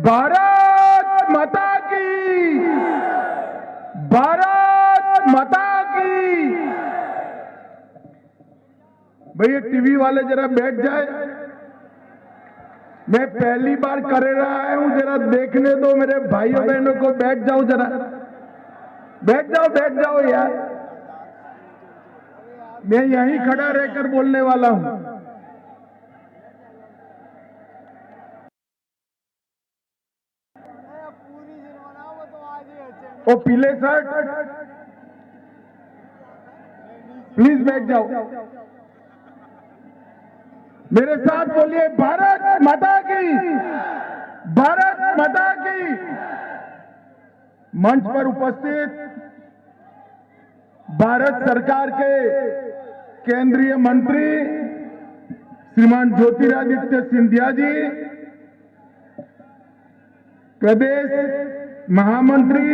भारत माता की, भारत माता की। भैया टीवी वाले जरा बैठ जाए, मैं पहली बार कर रहा हूं, जरा देखने दो मेरे भाइयों बहनों को। बैठ जाओ जरा, बैठ जाओ यार, मैं यहीं खड़ा रहकर बोलने वाला हूं। वो पीले शर्ट प्लीज बैठ जाओ, मेरे साथ बोलिए भारत माता की, भारत माता की। मंच पर उपस्थित भारत सरकार के केंद्रीय मंत्री श्रीमान ज्योतिरादित्य सिंधिया जी, प्रदेश महामंत्री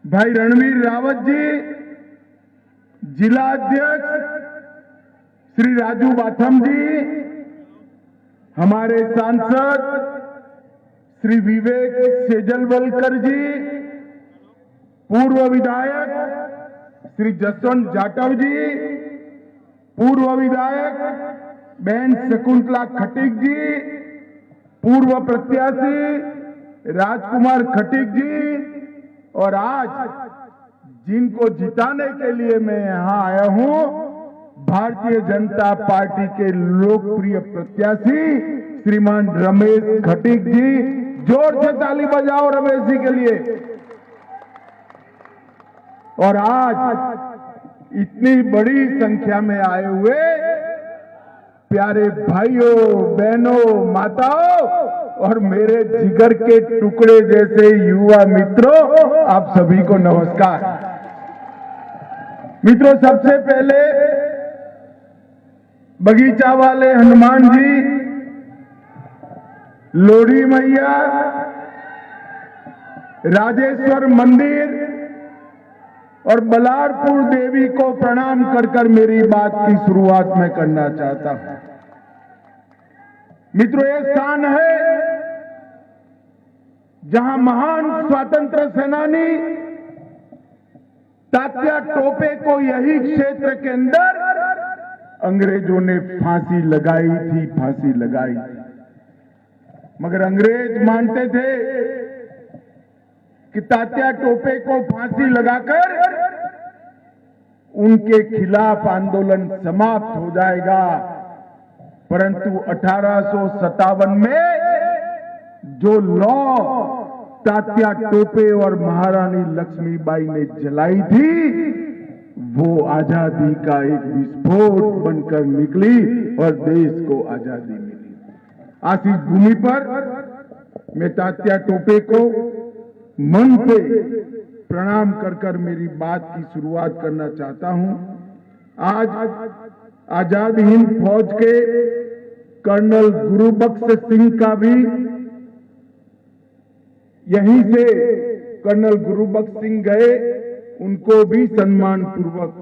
भाई रणवीर रावत जी, जिला अध्यक्ष श्री राजू बाथम जी, हमारे सांसद श्री विवेक सेजलवलकर जी, पूर्व विधायक श्री जसवंत जाटव जी, पूर्व विधायक बहन शकुंतला खटीक जी, पूर्व प्रत्याशी राजकुमार खटीक जी, और आज जिनको जिताने के लिए मैं यहां आया हूं, भारतीय जनता पार्टी के लोकप्रिय प्रत्याशी श्रीमान रमेश खटीक जी। जोर से ताली बजाओ रमेश जी के लिए। और आज इतनी बड़ी संख्या में आए हुए प्यारे भाइयों बहनों माताओं और मेरे जिगर के टुकड़े जैसे युवा मित्रों, आप सभी को नमस्कार। मित्रों, सबसे पहले बगीचा वाले हनुमान जी, लोरी मैया, राजेश्वर मंदिर और बलारपुर देवी को प्रणाम कर मेरी बात की शुरुआत मैं करना चाहता हूं। मित्रों, ये स्थान है जहां महान स्वतंत्र सेनानी तात्या टोपे को यही क्षेत्र के अंदर अंग्रेजों ने फांसी लगाई थी। मगर अंग्रेज मानते थे कि तात्या टोपे को फांसी लगाकर उनके खिलाफ आंदोलन समाप्त हो जाएगा। परंतु 1857 में जो लॉ तात्या टोपे और महारानी लक्ष्मीबाई ने जलाई थी, वो आजादी का एक विस्फोट बनकर निकली और देश को आजादी मिली। आज इस भूमि पर मैं तात्या टोपे को मन से प्रणाम कर मेरी बात की शुरुआत करना चाहता हूं। आज आजाद हिंद फौज के कर्नल गुरुबख्श सिंह का भी यहीं से कर्नल गुरुबख्श सिंह गए, उनको भी सम्मान पूर्वक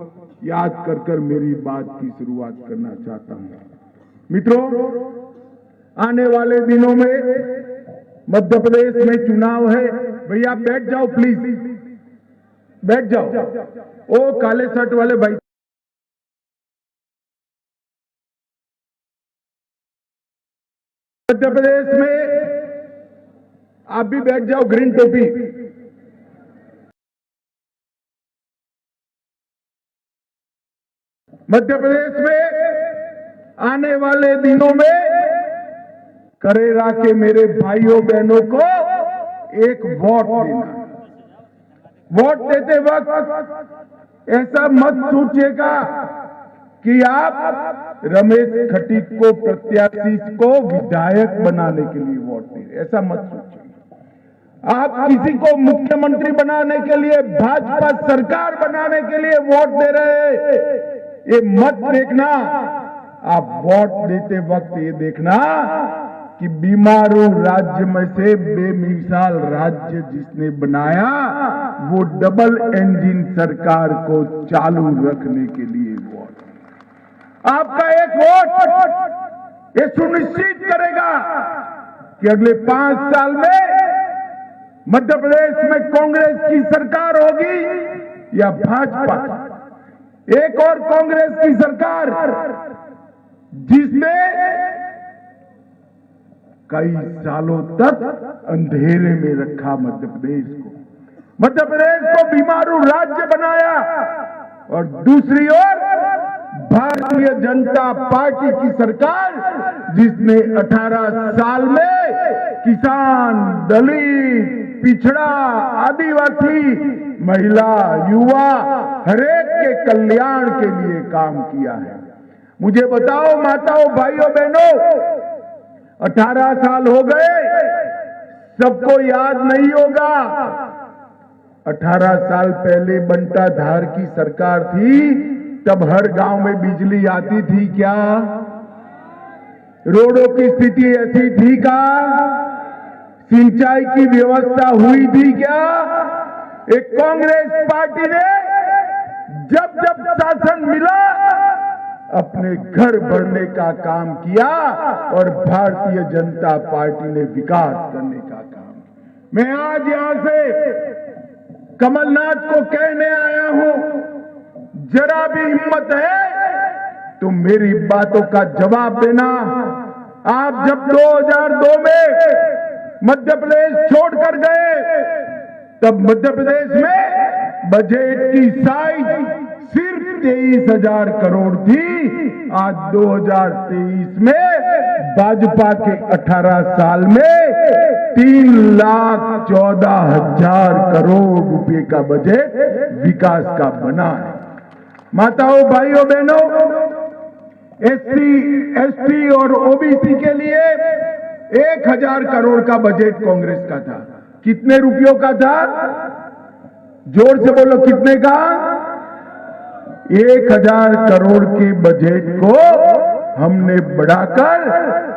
याद कर मेरी बात की शुरुआत करना चाहता हूं। मित्रों, आने वाले दिनों में मध्य प्रदेश में चुनाव है। भैया बैठ जाओ, प्लीज बैठ जाओ। ओ काले शर्ट वाले भाई, मध्य प्रदेश में आप भी बैठ जाओ, ग्रीन टोपी। मध्य प्रदेश में आने वाले दिनों में करेरा के मेरे भाइयों बहनों को एक वोट देना। वोट देते वक्त ऐसा मत सोचिएगा कि आप रमेश खटीक को प्रत्याशी को विधायक बनाने के लिए वोट दे, ऐसा मत सोचिए। आप किसी को मुख्यमंत्री बनाने के लिए, भाजपा सरकार बनाने के लिए वोट दे रहे हैं, ये मत देखना। आप वोट देते वक्त ये देखना कि बीमारू राज्य में से बेमिसाल राज्य जिसने बनाया, वो डबल इंजन सरकार को चालू रखने के लिए वोट। आपका एक वोट ये सुनिश्चित करेगा कि अगले 5 साल में मध्य प्रदेश में कांग्रेस की सरकार होगी या भाजपा, एक और कांग्रेस की सरकार जिसने कई सालों तक अंधेरे में रखा मध्य प्रदेश को, मध्य प्रदेश को बीमारू राज्य बनाया, और दूसरी ओर भारतीय जनता पार्टी की सरकार जिसने 18 साल में किसान, दलित, पिछड़ा, आदिवासी, महिला, युवा, हरेक के कल्याण के लिए काम किया है। मुझे बताओ माताओं, भाइयों, बहनों, 18 साल हो गए, सबको याद नहीं होगा 18 साल पहले बंटा धार की सरकार थी, तब हर गांव में बिजली आती थी क्या? रोडों की स्थिति ऐसी थी क्या? सिंचाई की व्यवस्था हुई थी क्या? एक कांग्रेस पार्टी ने जब जब शासन मिला अपने घर भरने का काम किया और भारतीय जनता पार्टी ने विकास करने का काम। मैं आज यहां से कमलनाथ को कहने आया हूं, जरा भी हिम्मत है तो मेरी बातों का जवाब देना। आप जब 2002 में मध्य प्रदेश छोड़कर गए, तब मध्य प्रदेश में बजट की साइज सिर्फ 23,000 करोड़ थी। आज 2023 में भाजपा के 18 साल में 3,14,000 करोड़ रुपए का बजट विकास का बना है। माताओं, भाइयों, बहनों, एससी, एसटी और ओबीसी के लिए 1,000 करोड़ का बजट कांग्रेस का था। कितने रुपयों का था? जोर से बोलो, कितने का? 1,000 करोड़ के बजट को हमने बढ़ाकर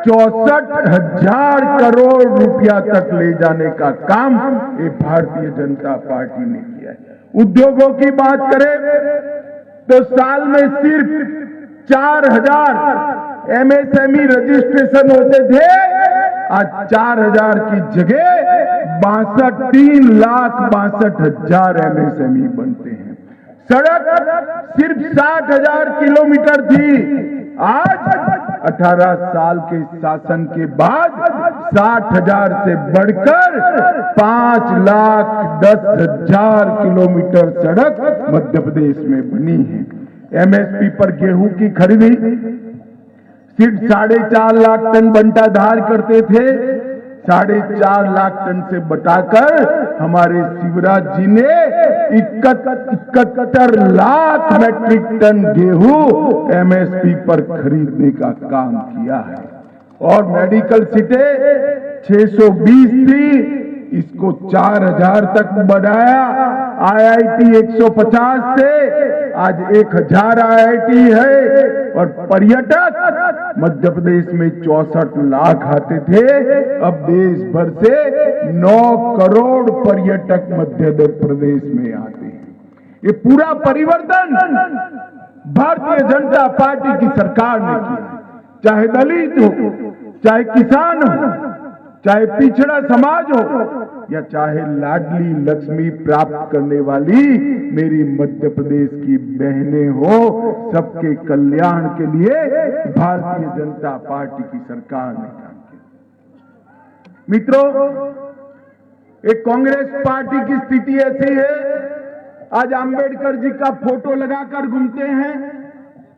64,000 करोड़ रुपया तक ले जाने का काम ये भारतीय जनता पार्टी ने किया है। उद्योगों की बात करें तो साल में सिर्फ 4,000 एमएसएमई रजिस्ट्रेशन होते थे। आज 4,000 की जगह 3,62,000 एमएसएमई बनते हैं। सड़क सिर्फ 60,000 किलोमीटर थी, आज 18 साल के शासन के बाद 60,000 से बढ़कर 5,10,000 किलोमीटर सड़क मध्य प्रदेश में बनी है। एमएसपी पर गेहूं की खरीदी सिर्फ 4.5 लाख टन बंटा धार करते थे, 4.5 लाख टन से बढ़ाकर हमारे शिवराज जी ने 71 लाख मैट्रिक टन गेहूं एमएसपी पर खरीदने का काम किया है। और मेडिकल सीटें 620 थी, इसको 4,000 तक बढ़ाया। आईआईटी 150 से आज 1,000 आईआईटी है। और पर्यटक मध्य प्रदेश में 64 लाख आते थे, अब देश भर से 9 करोड़ पर्यटक मध्य प्रदेश में आते हैं। ये पूरा परिवर्तन भारतीय जनता पार्टी की सरकार ने किया। चाहे दलित हो, चाहे किसान हो, चाहे पिछड़ा समाज हो, या चाहे लाडली लक्ष्मी प्राप्त करने वाली मेरी मध्य प्रदेश की बहनें हो, सबके कल्याण के लिए भारतीय जनता पार्टी की सरकार ने काम किया। मित्रों, एक कांग्रेस पार्टी की स्थिति ऐसी है, आज आंबेडकर जी का फोटो लगाकर घूमते हैं।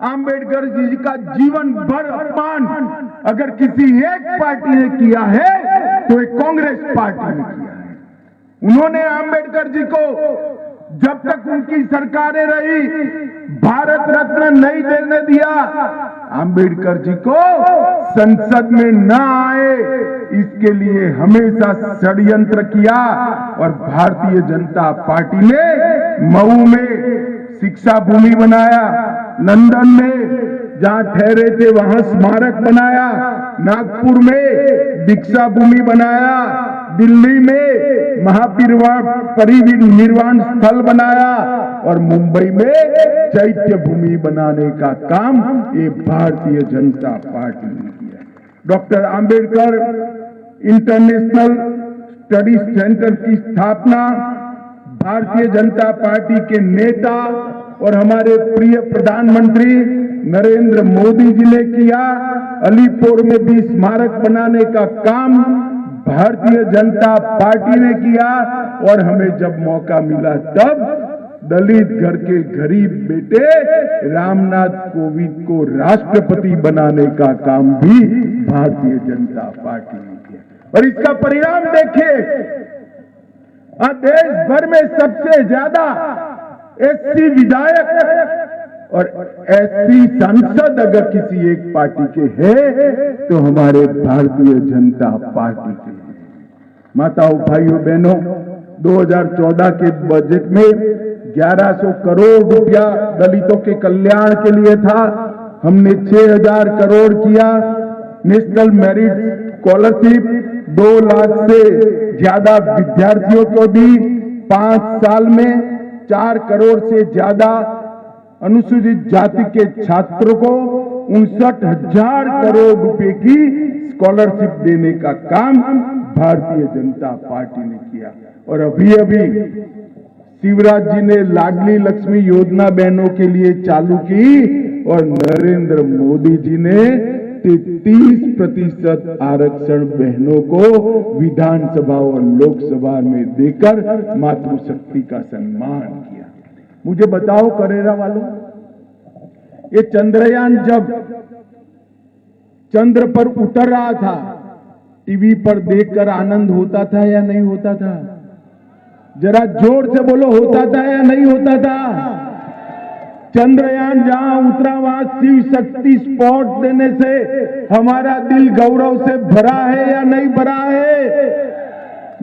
आंबेडकर जी का जीवन भर अपमान अगर किसी एक पार्टी ने किया है तो एक कांग्रेस पार्टी ने किया है। उन्होंने आंबेडकर जी को जब तक उनकी सरकारें रही भारत रत्न नहीं देने दिया। आंबेडकर जी को संसद में न आए इसके लिए हमेशा षड्यंत्र किया। और भारतीय जनता पार्टी ने मऊ में शिक्षा भूमि बनाया, लंदन में जहां ठहरे थे वहां स्मारक बनाया, नागपुर में दीक्षा भूमि बनाया, दिल्ली में महापरिनिर्वाण स्थल बनाया और मुंबई में चैत्य भूमि बनाने का काम ये भारतीय जनता पार्टी ने किया। Doctor Ambedkar international study centre की स्थापना भारतीय जनता पार्टी के नेता और हमारे प्रिय प्रधानमंत्री नरेंद्र मोदी जी ने किया। अलीपुर में भी स्मारक बनाने का काम भारतीय जनता पार्टी ने किया और हमें जब मौका मिला तब दलित घर के गरीब बेटे रामनाथ कोविंद को राष्ट्रपति बनाने का काम भी भारतीय जनता पार्टी ने किया। और इसका परिणाम देखिए, देश भर में सबसे ज्यादा एससी विधायक और एससी सांसद अगर किसी एक पार्टी के हैं तो हमारे भारतीय जनता पार्टी के हैं। माताओं, भाइयों, बहनों, 2014 के बजट में 1100 करोड़ रुपया दलितों के कल्याण के लिए था। हमने 6000 करोड़ किया। नेशनल मेरिट स्कॉलरशिप 2 लाख से ज्यादा विद्यार्थियों को दी। 5 साल में 4 करोड़ से ज्यादा अनुसूचित जाति के छात्रों को 59,000 करोड़ रुपए की स्कॉलरशिप देने का काम भारतीय जनता पार्टी ने किया। और अभी शिवराज जी ने लाडली लक्ष्मी योजना बहनों के लिए चालू की और नरेंद्र मोदी जी ने 33% आरक्षण बहनों को विधानसभा और लोकसभा में देकर मातृशक्ति का सम्मान किया। मुझे बताओ करेरा वालों, ये चंद्रयान जब चंद्र पर उतर रहा था, टीवी पर देखकर आनंद होता था या नहीं होता था? जरा जोर से बोलो, होता था या नहीं होता था? चंद्रयान जहां उतरा वहां शिव शक्ति स्पॉट देने से हमारा दिल गौरव से भरा है या नहीं भरा है?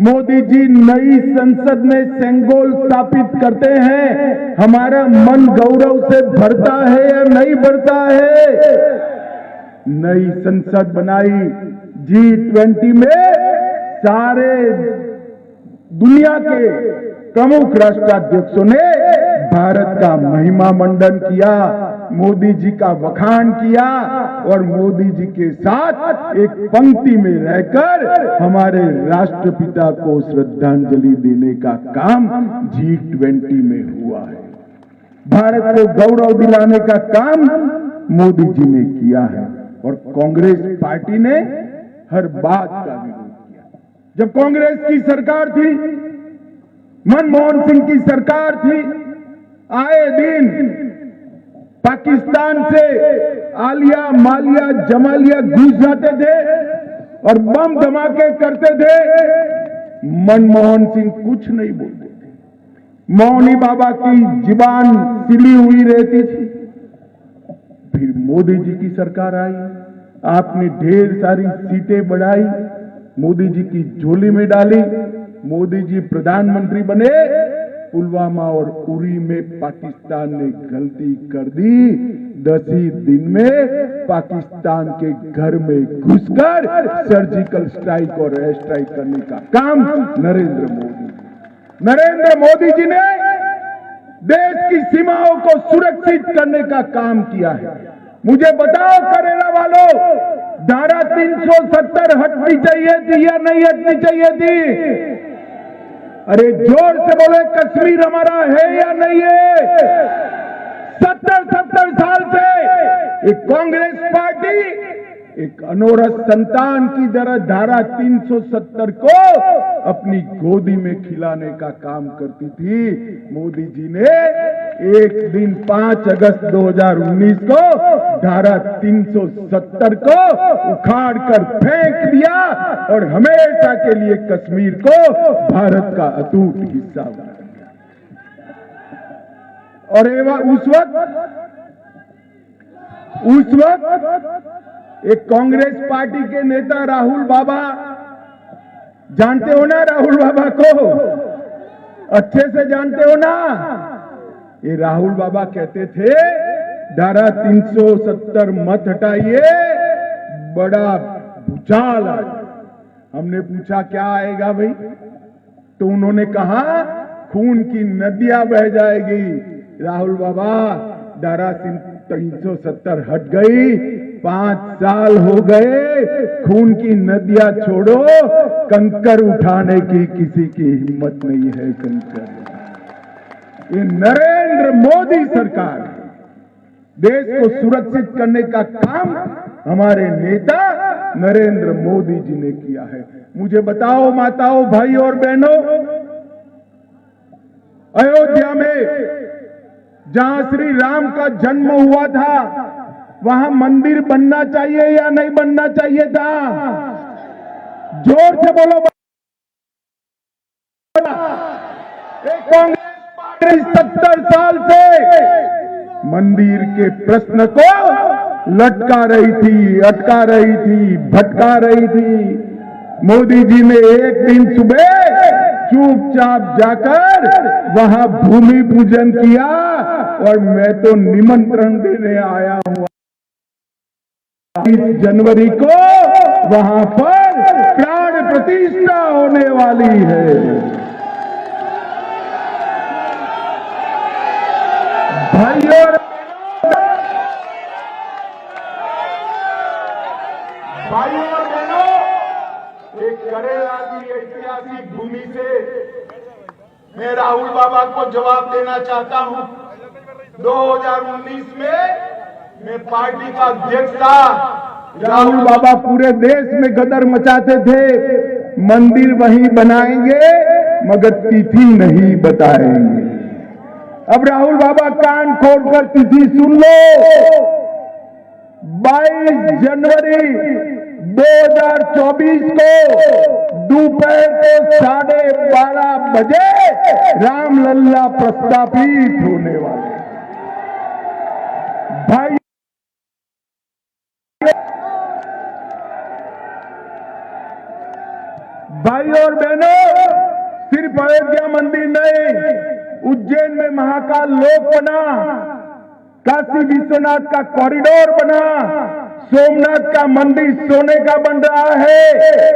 मोदी जी नई संसद में सेंगोल स्थापित करते हैं, हमारा मन गौरव से भरता है या नहीं भरता है? नई संसद बनाई, G20 में सारे दुनिया के प्रमुख राष्ट्राध्यक्षों ने भारत का महिमा मंडन किया, मोदी जी का बखान किया और मोदी जी के साथ एक पंक्ति में रहकर हमारे राष्ट्रपिता को श्रद्धांजलि देने का काम G20 में हुआ है। भारत को गौरव दिलाने का काम मोदी जी ने किया है और कांग्रेस पार्टी ने हर बात का विरोध किया। जब कांग्रेस की सरकार थी, मनमोहन सिंह की सरकार थी, आए दिन पाकिस्तान से आलिया, मालिया, जमालिया घुस जाते थे और बम धमाके करते थे। मनमोहन सिंह कुछ नहीं बोलते थे, मौनी बाबा की जुबान सिली हुई रहती थी। फिर मोदी जी की सरकार आई, आपने ढेर सारी सीटें बढ़ाई, मोदी जी की झोली में डाली, मोदी जी प्रधानमंत्री बने। पुलवामा और उरी में पाकिस्तान ने गलती कर दी। 10 ही दिन में पाकिस्तान के घर में घुसकर सर्जिकल स्ट्राइक और एयर स्ट्राइक करने का काम नरेंद्र मोदी जी ने देश की सीमाओं को सुरक्षित करने का काम किया है। मुझे बताओ करेला वालों, धारा 370 हटनी चाहिए थी या नहीं हटनी चाहिए थी? अरे जोर से बोले, कश्मीर हमारा है या नहीं है? 70 साल से एक कांग्रेस पार्टी एक अनोरस संतान की तरह धारा 370 को अपनी गोदी में खिलाने का काम करती थी। मोदी जी ने एक दिन 5 अगस्त 2019 को धारा 370 को उखाड़ कर फेंक दिया और हमेशा के लिए कश्मीर को भारत का अटूट हिस्सा बना दिया। और उस वक्त एक कांग्रेस पार्टी के नेता राहुल बाबा, जानते हो ना राहुल बाबा को? अच्छे से जानते हो ना? ये राहुल बाबा कहते थे धारा 370 मत हटाइए, बड़ा भूचाल आएगा। हमने पूछा क्या आएगा भाई? तो उन्होंने कहा खून की नदियां बह जाएगी। राहुल बाबा, धारा 370 हट गई 5 साल हो गए, खून की नदियां छोड़ो, कंकर उठाने की किसी की हिम्मत नहीं है। कंकर ये नरेंद्र मोदी सरकार है। देश को सुरक्षित करने का काम हमारे नेता नरेंद्र मोदी जी ने किया है। मुझे बताओ माताओं, भाई और बहनों, अयोध्या में जहां श्री राम का जन्म हुआ था, वहां मंदिर बनना चाहिए या नहीं बनना चाहिए था? जोर से बोलो। कांग्रेस पार्टी 70 साल से मंदिर के प्रश्न को लटका रही थी, अटका रही थी, भटका रही थी। मोदी जी ने एक दिन सुबह चुपचाप जाकर वहां भूमि पूजन किया और मैं तो निमंत्रण देने आया हूं 20 जनवरी को वहां पर प्राण प्रतिष्ठा होने वाली है। भाइयों और बहनों, एक करेला की ऐतिहासिक भूमि से मैं राहुल बाबा को जवाब देना चाहता हूं। 2019 में मैं पार्टी का अध्यक्ष था। राहुल बाबा पूरे देश में गदर मचाते थे, मंदिर वहीं बनाएंगे मगर तिथि नहीं बताएंगे। अब राहुल बाबा कान खोलकर तिथि सुन लो। 22 जनवरी 2024 को दोपहर को 12:30 बजे रामलला प्रस्तापित होने वाले। भाई और बहनों, सिर्फ अयोध्या मंदिर नहीं, उज्जैन में महाकाल लोक बना, काशी विश्वनाथ का कॉरिडोर बना, सोमनाथ का मंदिर सोने का बन रहा है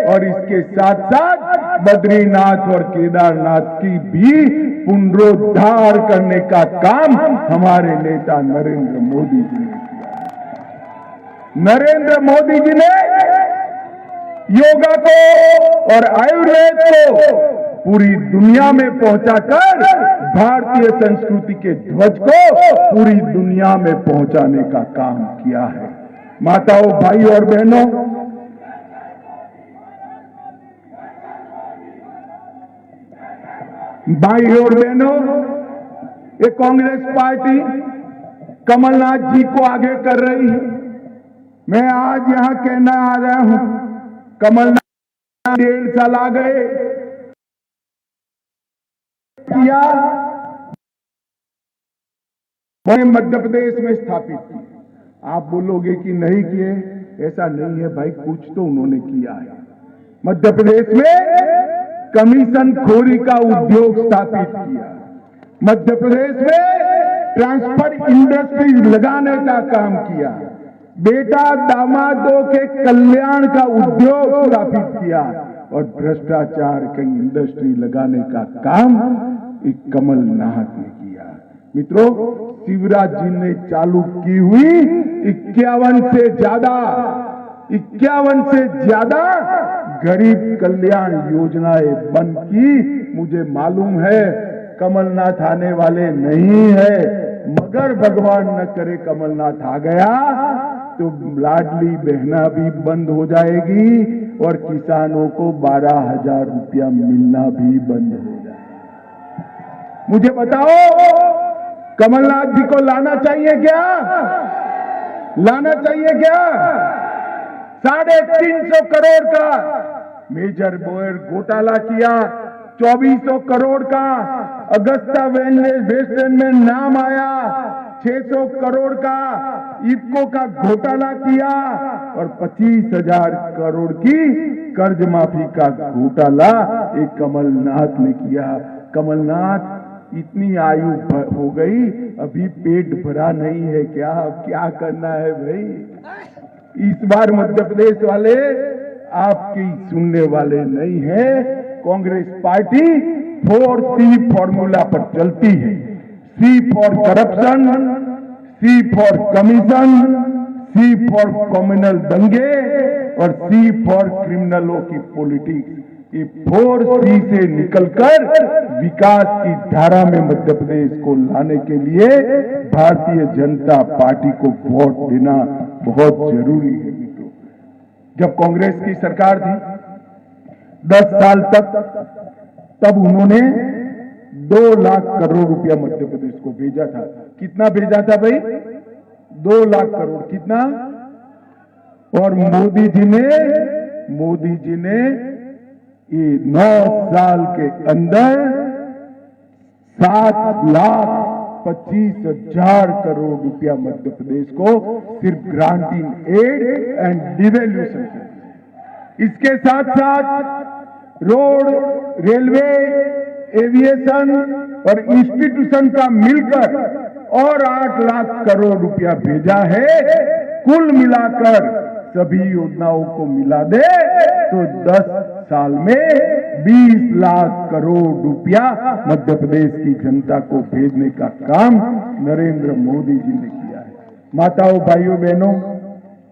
और इसके साथ साथ बद्रीनाथ और केदारनाथ की भी पुनरुद्धार करने का काम हमारे नेता नरेंद्र मोदी जी ने किया। नरेंद्र मोदी जी ने योगा को और आयुर्वेद को पूरी दुनिया में पहुंचाकर भारतीय संस्कृति के ध्वज को पूरी दुनिया में पहुंचाने का काम किया है। माताओं, भाई और बहनों, ये कांग्रेस पार्टी कमलनाथ जी को आगे कर रही है। मैं आज यहां कहना आ रहा हूं, कमलनाथ 1.5 साल आ गए किया, मैंने मध्य प्रदेश में स्थापित की। आप बोलोगे कि नहीं किए, ऐसा नहीं है भाई, कुछ तो उन्होंने किया है। मध्य प्रदेश में कमीशन खोरी का उद्योग स्थापित किया, मध्य प्रदेश में ट्रांसफर इंडस्ट्री लगाने का काम किया, बेटा दामादों के कल्याण का उद्योग स्थापित किया और भ्रष्टाचार की इंडस्ट्री लगाने का काम एक कमलनाथ ने किया। मित्रों, शिवराज जी ने चालू की हुई 51 से ज्यादा गरीब कल्याण योजनाएं बंद की। मुझे मालूम है कमलनाथ आने वाले नहीं है, मगर भगवान न करे कमलनाथ आ गया तो लाडली बहना भी बंद हो जाएगी और किसानों को 12,000 रुपया मिलना भी बंद हो जाएगा। मुझे बताओ, कमलनाथ जी को लाना चाहिए क्या? लाना चाहिए क्या? 350 करोड़ का मेजर बोयर घोटाला किया, 2400 करोड़ का अगस्ता वेस्टर्न में नाम आया, 600 करोड़ का इफ्को का घोटाला किया और 25,000 करोड़ की कर्ज माफी का घोटाला एक कमलनाथ ने किया। कमलनाथ, इतनी आयु हो गई, अभी पेट भरा नहीं है क्या? अब क्या करना है भाई? इस बार मध्य प्रदेश वाले आपकी सुनने वाले नहीं है। कांग्रेस पार्टी 4C फॉर्मूला पर चलती है। C for corruption, C for commission, C for communal दंगे और सी फॉर क्रिमिनलों की पॉलिटिक्स। ये 4C से निकलकर विकास की धारा में मध्य प्रदेश को लाने के लिए भारतीय जनता पार्टी को वोट देना बहुत जरूरी है मित्रों। जब कांग्रेस की सरकार थी 10 साल तक, तब उन्होंने 2 लाख करोड़ रुपया मध्य प्रदेश को भेजा था। कितना भेजा था भाई? 2 लाख करोड़। कितना? और मोदी जी ने ये 9 साल के अंदर 7,25,000 करोड़ रुपया मध्य प्रदेश को सिर्फ ग्रांटिंग एड एंड डिवैल्यूएशन। इसके साथ साथ रोड, रेलवे, एविएशन और इंस्टीट्यूशन का मिलकर और 8 लाख करोड़ रुपया भेजा है। कुल मिलाकर सभी योजनाओं को मिला दे तो 10 साल में 20 लाख करोड़ रुपया मध्य प्रदेश की जनता को भेजने का काम नरेंद्र मोदी जी ने किया है। माताओं, भाइयों, बहनों,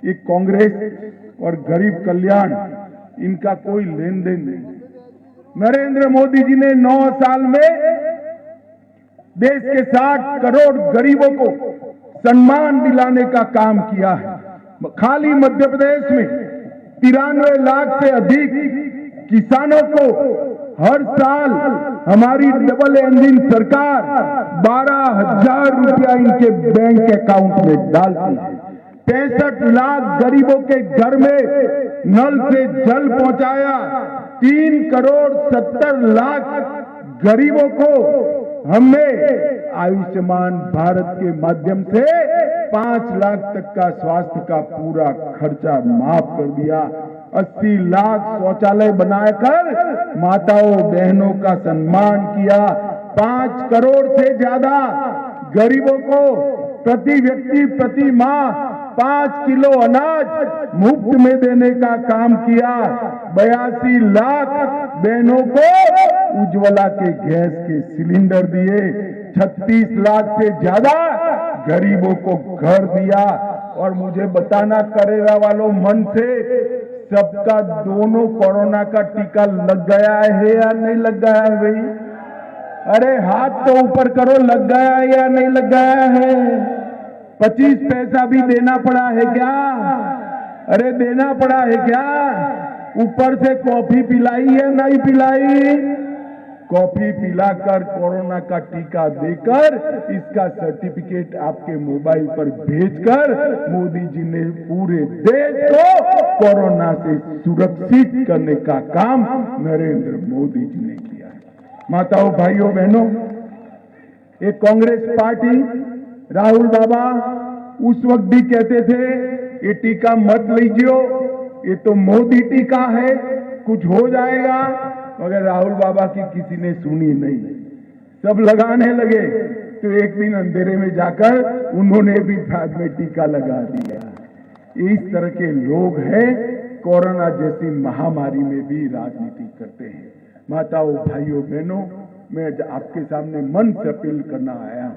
ये कांग्रेस और गरीब कल्याण इनका कोई लेन देन नहीं। नरेंद्र मोदी जी ने 9 साल में देश के 60 करोड़ गरीबों को सम्मान दिलाने का काम किया है। खाली मध्य प्रदेश में 93 लाख से अधिक किसानों को हर साल हमारी डबल इंजन सरकार 12,000 रुपया इनके बैंक अकाउंट में डालती है। 65 लाख गरीबों के घर में नल से जल पहुंचाया। 3 करोड़ 70 लाख गरीबों को हमने आयुष्मान भारत के माध्यम से 5 लाख तक का स्वास्थ्य का पूरा खर्चा माफ कर दिया। 80 लाख शौचालय बनाकर माताओं बहनों का सम्मान किया। 5 करोड़ से ज्यादा गरीबों को प्रति व्यक्ति प्रति माह 5 किलो अनाज मुफ्त में देने का काम किया। 82 लाख बहनों को उज्ज्वला के गैस के सिलेंडर दिए। 36 लाख से ज्यादा गरीबों को घर दिया। और मुझे बताना करेगा वालों मन से, सबका दोनों कोरोना का टीका लग गया है या नहीं लग गया है भाई? अरे हाथ तो ऊपर करो, लग गया है या नहीं लग गया है? 25 पैसा भी देना पड़ा है क्या? अरे देना पड़ा है क्या? ऊपर से कॉफी पिलाई या नहीं पिलाई? कॉफी पिलाकर कोरोना का टीका देकर इसका सर्टिफिकेट आपके मोबाइल पर भेजकर मोदी जी ने पूरे देश को कोरोना से सुरक्षित करने का काम नरेंद्र मोदी जी ने किया है। माताओं, भाइयों, बहनों, एक कांग्रेस पार्टी राहुल बाबा उस वक्त भी कहते थे ये टीका मत लीजिए, ये तो मोदी टीका है, कुछ हो जाएगा। मगर राहुल बाबा की किसी ने सुनी नहीं, सब लगाने लगे। तो एक दिन अंधेरे में जाकर उन्होंने भी बाद में टीका लगा दिया। इस तरह के लोग हैं, कोरोना जैसी महामारी में भी राजनीति करते हैं। माताओं, भाइयों, बहनों, मैं आपके सामने मन से अपील करना आया हूं,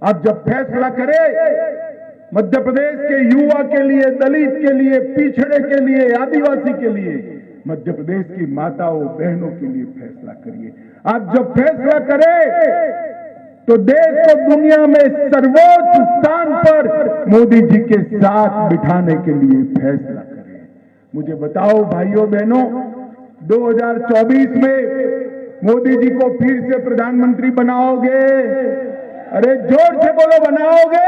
आप जब फैसला करें मध्य प्रदेश के युवा के लिए, दलित के लिए, पिछड़े के लिए, आदिवासी के लिए, मध्य प्रदेश की माताओं बहनों के लिए फैसला करिए। आप जब फैसला करें तो देश को दुनिया में सर्वोच्च स्थान पर मोदी जी के साथ बिठाने के लिए फैसला करें। मुझे बताओ भाइयों बहनों, 2024 में मोदी जी को फिर से प्रधानमंत्री बनाओगे? अरे जोर से बोलो, बनाओगे?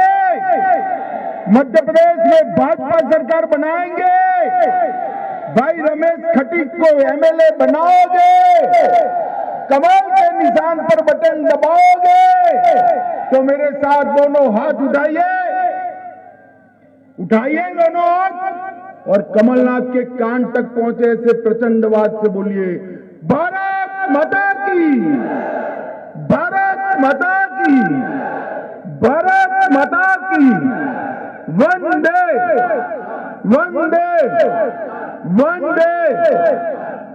मध्य प्रदेश में भाजपा सरकार बनाएंगे? भाई रमेश खटीक को एमएलए बनाओगे? कमल के निशान पर बटन दबाओगे? तो मेरे साथ दोनों हाथ उठाइए दोनों हाथ, और कमलनाथ के कान तक पहुंचे ऐसे प्रचंडवाद से बोलिए, भारत माता की, भारत माता की, भारत माता की, वंदे वंदे वंदे।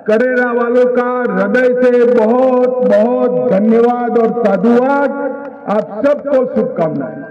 करेरा वालों का हृदय से बहुत बहुत धन्यवाद और साधुवाद। आप सबको शुभकामनाएं।